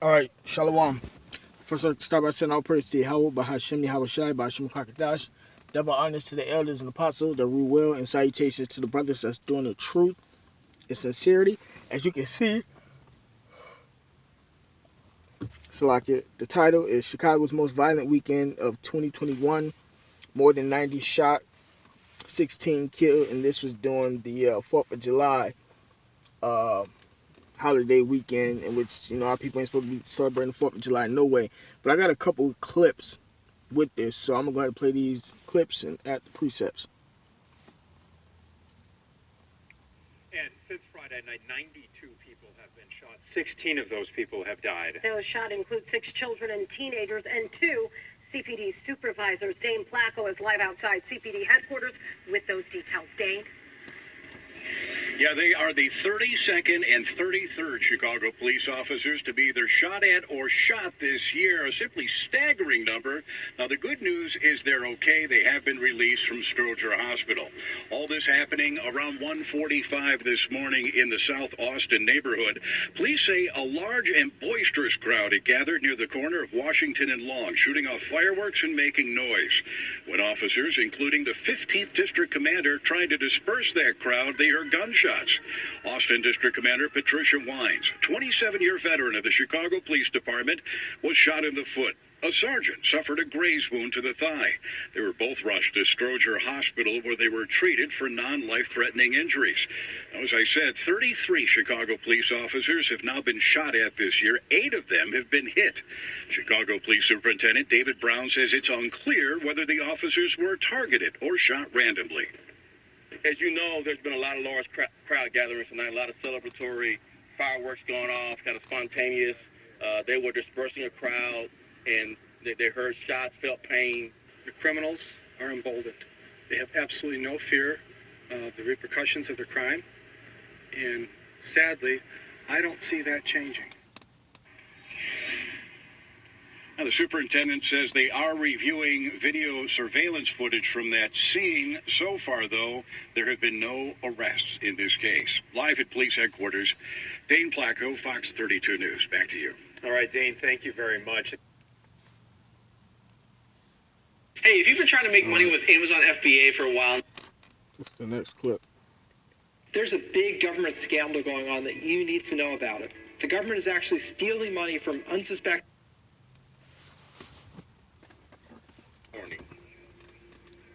All right, Shalom. First, let's start by saying all praise to Yahweh, Bahashem, Yahweh Shai, Bahashem Kakadash. Double honors to the elders and apostles that rule well, and salutations to the brothers that's doing the truth and sincerity. As you can see, so like the title is Chicago's most violent weekend of 2021. More than 90 shot, 16 killed, and this was during the 4th of July uh, holiday weekend, in which our people ain't supposed to be celebrating the 4th of July, no way. But I got a couple clips with this, so I'm gonna go ahead and play these clips and add the precepts. And since Friday night, 92 people have been shot. 16 of those people have died. Those shot include 6 children and teenagers and 2 CPD supervisors. Dane Placco is live outside CPD headquarters with those details. Dane? Yeah, they are the 32nd and 33rd Chicago police officers to be either shot at or shot this year, a simply staggering number. Now, the good news is they're okay. They have been released from Stroger Hospital. All this happening around 1:45 this morning in the South Austin neighborhood. Police say a large and boisterous crowd had gathered near the corner of Washington and Long, shooting off fireworks and making noise. When officers, including the 15th District Commander, tried to disperse that crowd, they heard gunshots. Austin District Commander Patricia Wines, 27-year veteran of the Chicago Police Department, was shot in the foot. A sergeant suffered a graze wound to the thigh. They were both rushed to Stroger Hospital, where they were treated for non-life-threatening injuries. Now, as I said, 33 Chicago police officers have now been shot at this year. 8 of them have been hit. Chicago Police Superintendent David Brown says it's unclear whether the officers were targeted or shot randomly. As you know, there's been a lot of large crowd gatherings tonight, a lot of celebratory fireworks going off, kind of spontaneous. They were dispersing a crowd, and they heard shots, felt pain. The criminals are emboldened. They have absolutely no fear of the repercussions of their crime. And sadly, I don't see that changing. Now, the superintendent says they are reviewing video surveillance footage from that scene. So far, though, there have been no arrests in this case. Live at police headquarters, Dane Placco, Fox 32 News. Back to you. All right, Dane, thank you very much. Hey, if you've been trying to make money with Amazon FBA for a while, What's the next clip? There's a big government scandal going on that you need to know about it. The government is actually stealing money from unsuspecting.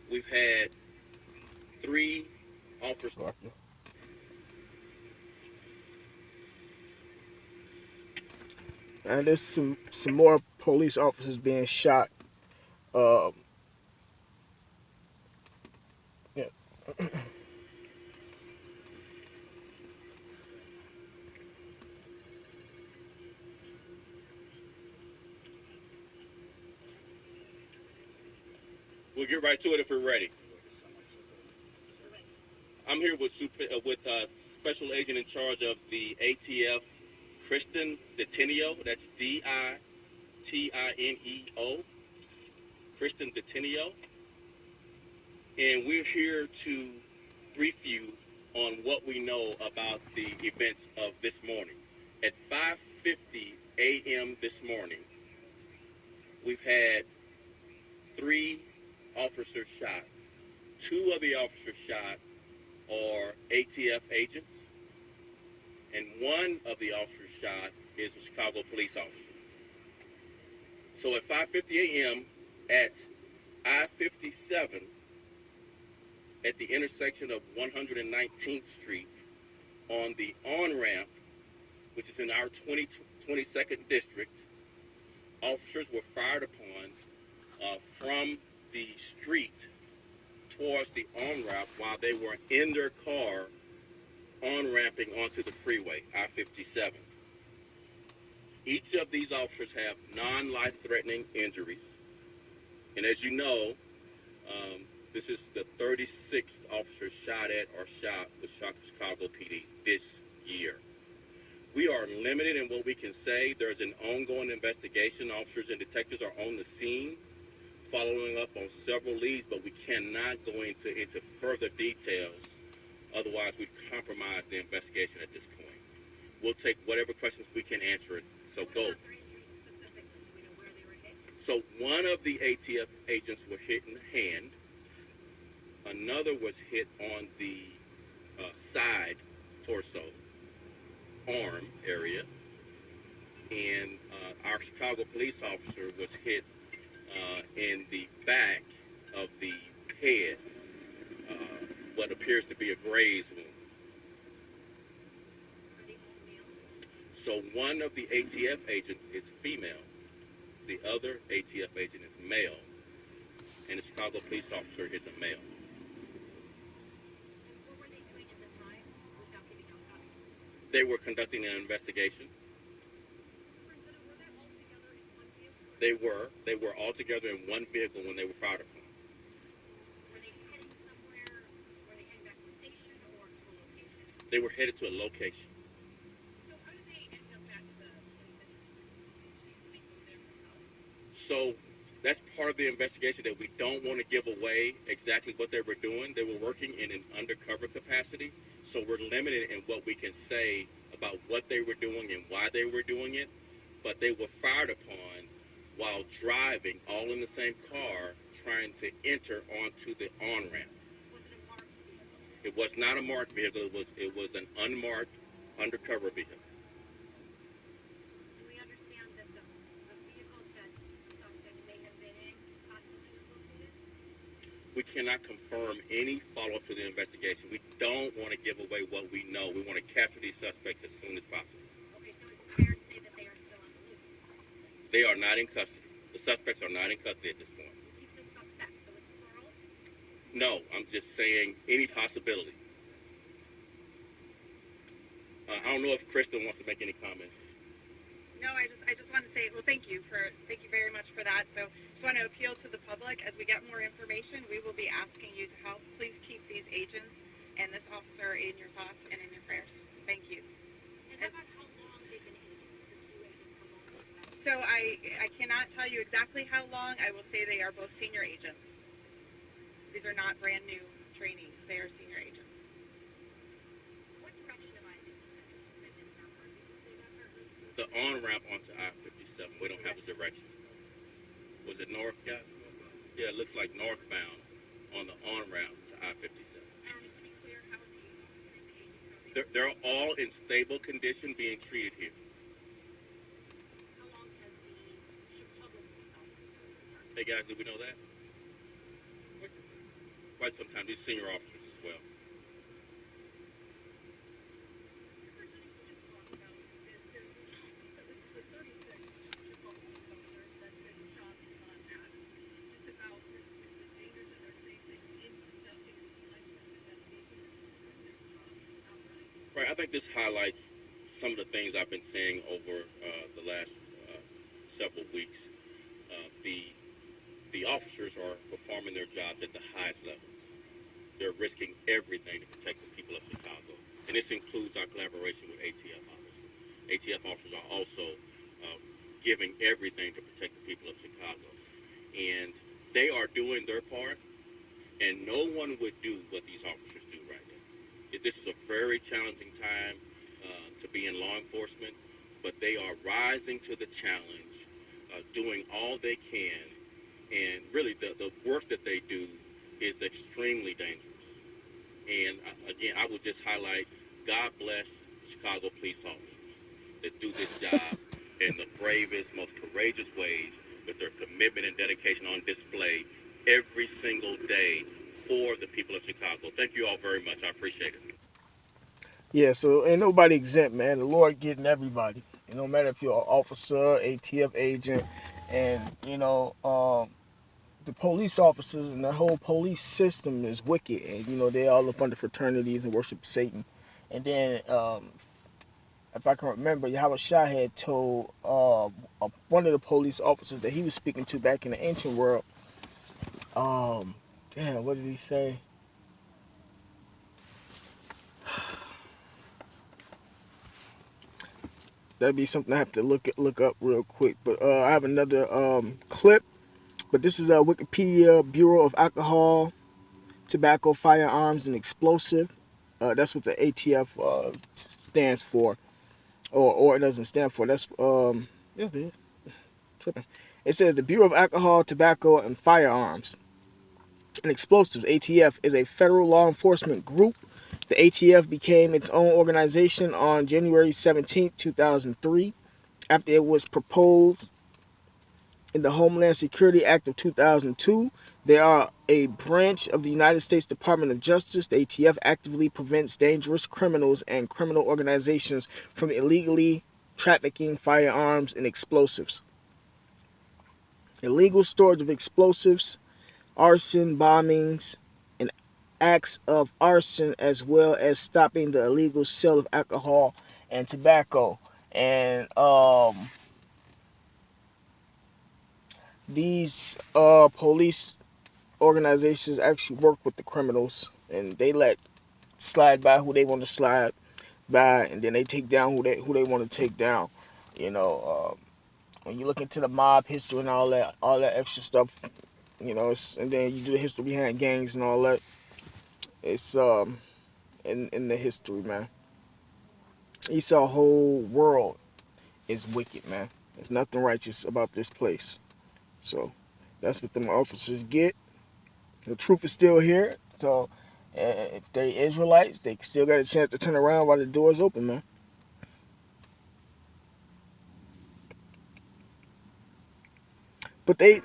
We've had 3 officers. And there's some more police officers being shot. Yeah. We'll get right to it if we're ready. I'm here with Special Agent in charge of the ATF, Kristen Detinio. That's Ditineo. Kristen Detinio. And we're here to brief you on what we know about the events of this morning. At 5:50 a.m. this morning, we've had 3 officers shot. 2 of the officers shot are ATF agents, and 1 of the officers shot is a Chicago police officer. So at 5:50 a.m. at I-57, at the intersection of 119th Street, on the on-ramp, which is in our 22nd district, officers were fired upon from the street towards the on-ramp while they were in their car on-ramping onto the freeway, I-57. Each of these officers have non-life-threatening injuries. And as you know, this is the 36th officer shot at or shot with Chicago PD this year. We are limited in what we can say. There's an ongoing investigation. Officers and detectives are on the scene, following up on several leads, but we cannot go into further details. Otherwise, we'd compromise the investigation at this point. We'll take whatever questions we can answer it So go. So one of the ATF agents were hit in the hand. Another was hit on the side, torso, arm area. And our Chicago police officer was hit in the back of the head, what appears to be a graze wound. So one of the ATF agents is female. The other ATF agent is male. And the Chicago police officer is a male. They were conducting an investigation. They were all together in one vehicle when they were fired upon. Were they heading somewhere? Were they heading back to the station or to a location? They were headed to a location. So how did they end up at the police station? So that's part of the investigation that we don't want to give away exactly what they were doing. They were working in an undercover capacity, so we're limited in what we can say about what they were doing and why they were doing it. But they were fired upon while driving, all in the same car, trying to enter onto the on-ramp. Was it a marked vehicle? It was not a marked vehicle. It was an unmarked undercover vehicle. Do we understand that the vehicle that suspect may have been in possibly was located? We cannot confirm any follow-up to the investigation. We don't want to give away what we know. We want to capture these suspects as soon as possible. Okay, so it's fair to say that they are still on the loose. They are not in custody. The suspects are not in custody at this point. You said suspect, so it's plural? No, I'm just saying any possibility. I don't know if Kristen wants to make any comments. No, I just want to say, well, thank you very much for that. So just want to appeal to the public. As we get more information, we will be asking you to help. Please keep these agents and this officer in your thoughts and in your prayers. So thank you. And how about how long they've been agents, the two agents, how long they've been? So I cannot tell you exactly how long. I will say they are both senior agents. These are not brand new trainees. They are senior agents. What direction am I in? The on-ramp onto I-57, we don't have a direction. Was it north, guys? Yeah, it looks like northbound on the on-ramp to I-57. And to be clear, how are the agents? They're all in stable condition being treated here. How long has the Chicago police officer? Hey guys, did we know that? Quite some time, these senior officers as well. Right, I think this highlights some of the things I've been saying over the last several weeks. The officers are performing their jobs at the highest levels. They're risking everything to protect the people of Chicago. And this includes our collaboration with ATF officers. ATF officers are also giving everything to protect the people of Chicago. And they are doing their part, and no one would do what these officers do right now. This is a very challenging time to be in law enforcement, but they are rising to the challenge, doing all they can, and really the work that they do is extremely dangerous. And again, I would just highlight, God bless Chicago police officers that do this job in the bravest, most courageous ways, with their commitment and dedication on display every single day for the people of Chicago. Thank you all very much. I appreciate it. Yeah, so ain't nobody exempt, man. The Lord getting everybody. It don't matter if you're an officer, ATF agent, and the police officers and the whole police system is wicked, and they all up under fraternities and worship Satan. And then if I can remember, Yahweh Shah had told one of the police officers that he was speaking to back in the ancient world, what did he say? That'd be something I have to look up real quick. But I have another clip. But this is a Wikipedia Bureau of Alcohol, Tobacco, Firearms, and Explosive. That's what the ATF stands for. or it doesn't stand for. That's yes, it is. Tripping. It says the Bureau of Alcohol, Tobacco, and Firearms and Explosives (ATF) is a federal law enforcement group. The ATF became its own organization on January 17, 2003, after it was proposed in the Homeland Security Act of 2002. They are a branch of the United States Department of Justice. The ATF actively prevents dangerous criminals and criminal organizations from illegally trafficking firearms and explosives. Illegal storage of explosives, arson, bombings, and acts of arson, as well as stopping the illegal sale of alcohol and tobacco. And these police organizations actually work with the criminals, and they let slide by who they want to slide by, and then they take down who they want to take down. You know, when you look into the mob history and all that extra stuff, and then you do the history behind gangs and all that. It's in the history, man. Esau whole world is wicked, man. There's nothing righteous about this place. So that's what them officers get. The truth is still here. So if they Israelites, they still got a chance to turn around while the door is open, man. But when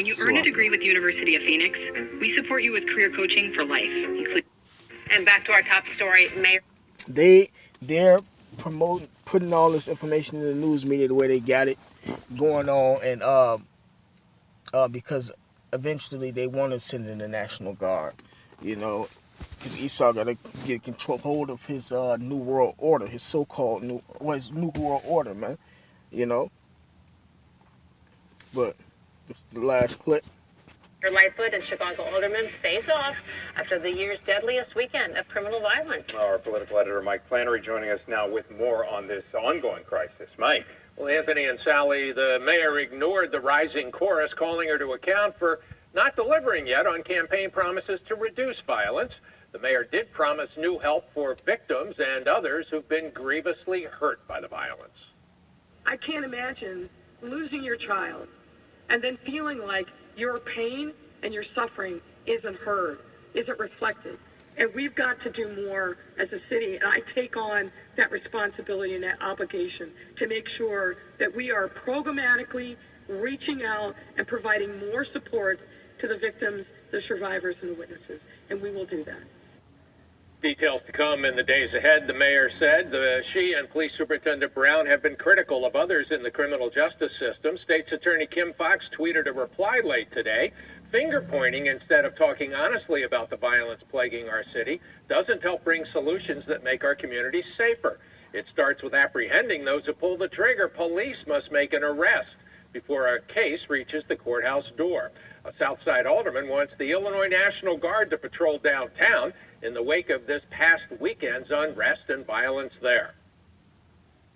you earn a degree with the University of Phoenix, we support you with career coaching for life. And back to our top story, Mayor. They're putting all this information in the news media the way they got it going on, and because eventually they want to send in the National Guard, because Esau got to get hold of his New World Order, his so-called New World Order, man. But this is the last clip. Lightfoot and Chicago aldermen face off after the year's deadliest weekend of criminal violence. Our political editor, Mike Flannery, joining us now with more on this ongoing crisis. Mike. Well, Anthony and Sally, the mayor ignored the rising chorus, calling her to account for not delivering yet on campaign promises to reduce violence. The mayor did promise new help for victims and others who've been grievously hurt by the violence. I can't imagine losing your child and then feeling like your pain and your suffering isn't heard, isn't reflected. And we've got to do more as a city. And I take on that responsibility and that obligation to make sure that we are programmatically reaching out and providing more support to the victims, the survivors, and the witnesses. And we will do that. Details to come in the days ahead, the mayor said. She and Police Superintendent Brown have been critical of others in the criminal justice system. State's Attorney Kim Foxx tweeted a reply late today. Finger pointing instead of talking honestly about the violence plaguing our city doesn't help bring solutions that make our communities safer. It starts with apprehending those who pull the trigger. Police must make an arrest before a case reaches the courthouse door. A Southside alderman wants the Illinois National Guard to patrol downtown in the wake of this past weekend's unrest and violence there.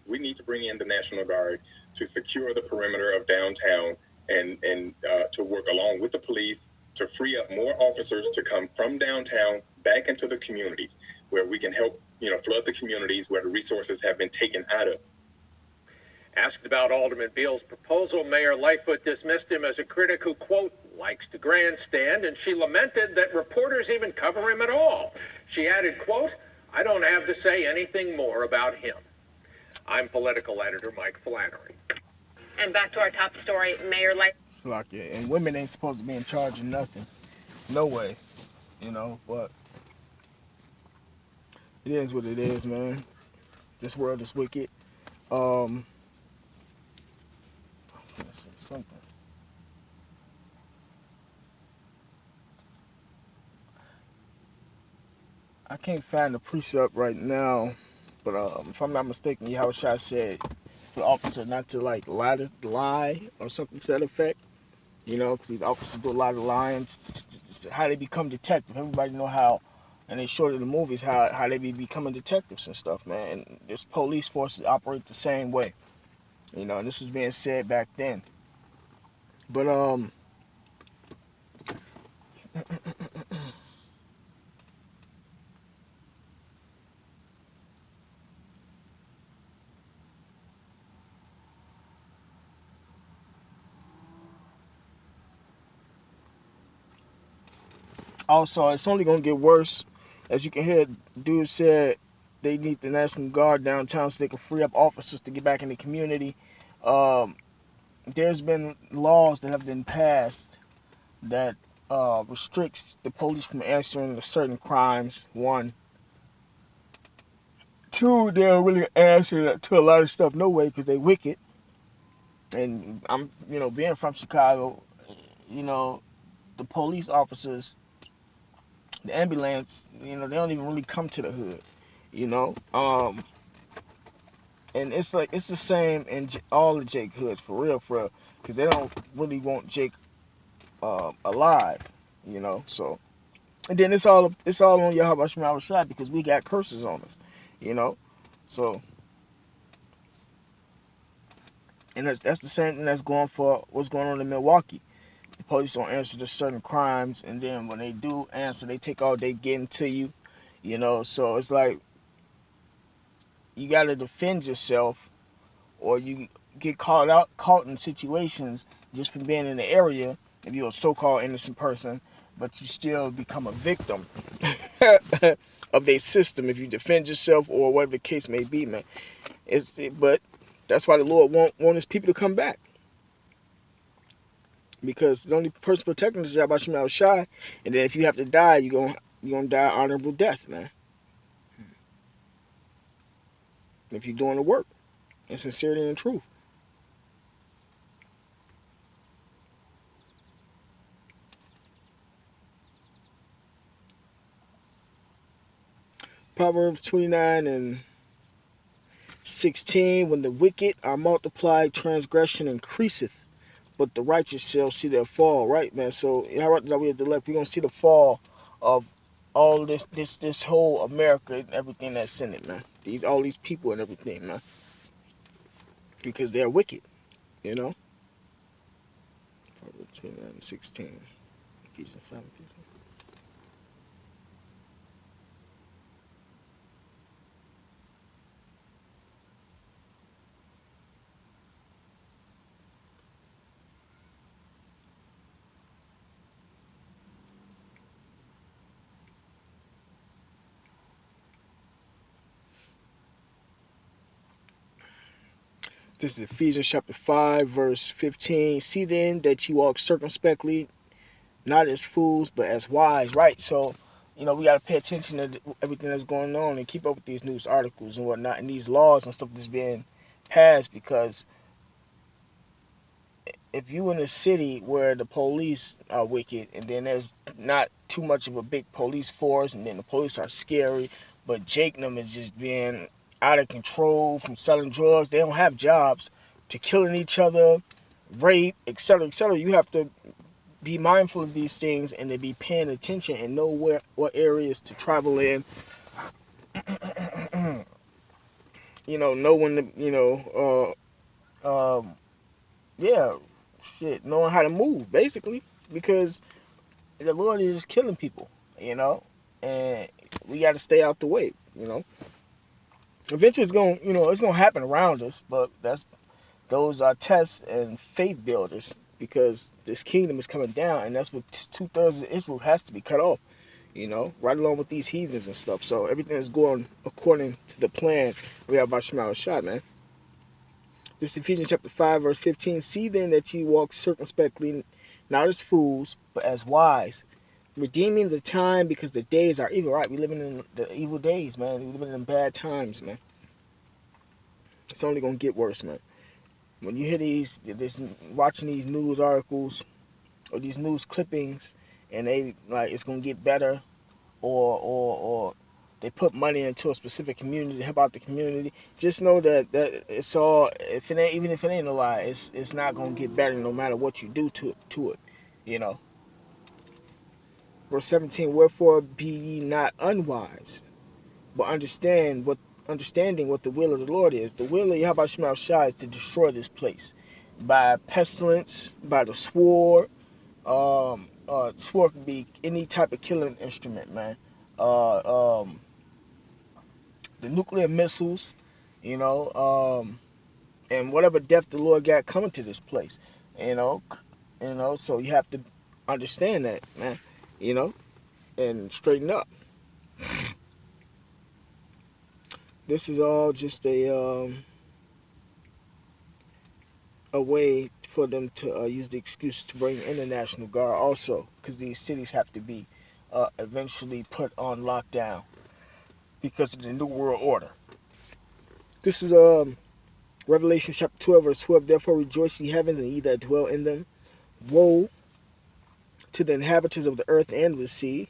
We need to bring in the National Guard to secure the perimeter of downtown and to work along with the police to free up more officers to come from downtown back into the communities where we can help, flood the communities where the resources have been taken out of. Asked about Alderman Beale's proposal, Mayor Lightfoot dismissed him as a critic who, quote, likes to grandstand, and she lamented that reporters even cover him at all. She added, quote, I don't have to say anything more about him. I'm political editor Mike Flannery. And back to our top story, Mayor Lightfoot. And women ain't supposed to be in charge of nothing. No way. But it is what it is, man. This world is wicked. Let's see something. I can't find the precept right now, but if I'm not mistaken, Yahushua said for the officer not to lie or something to that effect. Because these officers do a lot of lying. How they become detectives. Everybody know how, and they showed in the movies how they be becoming detectives and stuff, man. And this police forces operate the same way. And this was being said back then. But Also, it's only gonna get worse. As you can hear, dude said they need the National Guard downtown so they can free up officers to get back in the community. There's been laws that have been passed that restricts the police from answering to certain crimes. One. Two, they don't really answer to a lot of stuff no way because they wicked. And I'm, being from Chicago, the police officers, the ambulance, they don't even really come to the hood, and it's the same in all the Jake hoods for real, because they don't really want Jake alive, So, and then it's all on Yahweh Shema Rashad because we got curses on us, So, and that's the same thing that's going for what's going on in Milwaukee. The police don't answer to certain crimes, and then when they do answer, they take all day getting to you, So it's like you got to defend yourself, or you get caught in situations just from being in the area. If you're a so-called innocent person, but you still become a victim of their system if you defend yourself or whatever the case may be, man. But that's why the Lord want his people to come back. Because the only person protecting us is Yahweh Shema Shai, and then if you have to die, you're gonna die honorable death, man. If you're doing the work in sincerity and truth. Proverbs 29:16, when the wicked are multiplied, transgression increaseth, but the righteous shall see their fall. Right, man. So we're gonna see the fall of all this whole America and everything that's in it, man. All these people and everything, man. Because they're wicked, Proverbs 29:16. Ephesians 5. This is Ephesians chapter 5, verse 15. See then that you walk circumspectly, not as fools, but as wise. Right? So, we got to pay attention to everything that's going on and keep up with these news articles and whatnot and these laws and stuff that's being passed, because if you in a city where the police are wicked and then there's not too much of a big police force and then the police are scary, but Jake and them is just being out of control from selling drugs, they don't have jobs, to killing each other, rape, etc., etc. You have to be mindful of these things and to be paying attention and know what areas to travel in. Know when to, knowing how to move, basically, because the Lord is just killing people, and we got to stay out the way, Eventually, it's gonna happen around us, but those are tests and faith builders, because this kingdom is coming down, and that's what 2/3 of Israel has to be cut off, right along with these heathens and stuff. So everything is going according to the plan we have by Shema Shai, man. This is Ephesians chapter 5, verse 15. See then that ye walk circumspectly, not as fools, but as wise, redeeming the time, because the days are evil. Right, we living in the evil days, man. We living in bad times, man. It's only gonna get worse, man. When you hear watching these news articles or these news clippings, and they it's gonna get better, or they put money into a specific community to help out the community, just know that it's all, even if it ain't a lie, it's not gonna get better no matter what you do to it, Verse 17, wherefore be ye not unwise, but understanding what the will of the Lord is. The will of Yahweh Shema Shai is to destroy this place by pestilence, by the sword. Sword could be any type of killing instrument, man. The nuclear missiles, and whatever death the Lord got coming to this place, So you have to understand that, man, and straighten up. This is all just a way for them to use the excuse to bring in the National Guard also, because these cities have to be eventually put on lockdown because of the New World Order. This is Revelation chapter 12, verse 12. Therefore rejoice, ye heavens, and ye that dwell in them. Woe to the inhabitants of the earth and of the sea,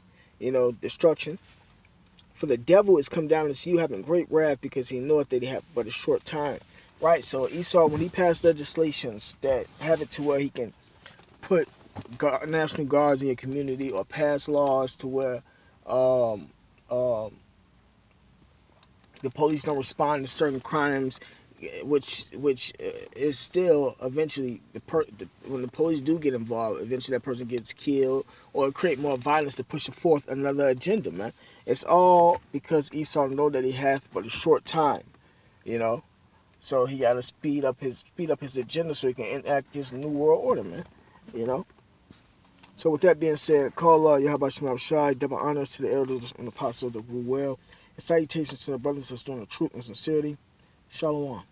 destruction. For the devil is come down unto you, having great wrath, because he knoweth that he hath but a short time. Right, so Esau, when he passed legislations that have it to where he can put National Guards in your community, or pass laws to where the police don't respond to certain crimes, which is still eventually when the police do get involved, eventually that person gets killed, or create more violence to push forth another agenda, man. It's all because Esau know that he hath but a short time, so he got to speed up his agenda so he can enact this New World Order, man. So with that being said, call Yahweh Shema Shai, double honors to the elders and apostles that rule well, and salutations to the brothers that's doing the truth and sincerity. Shalom.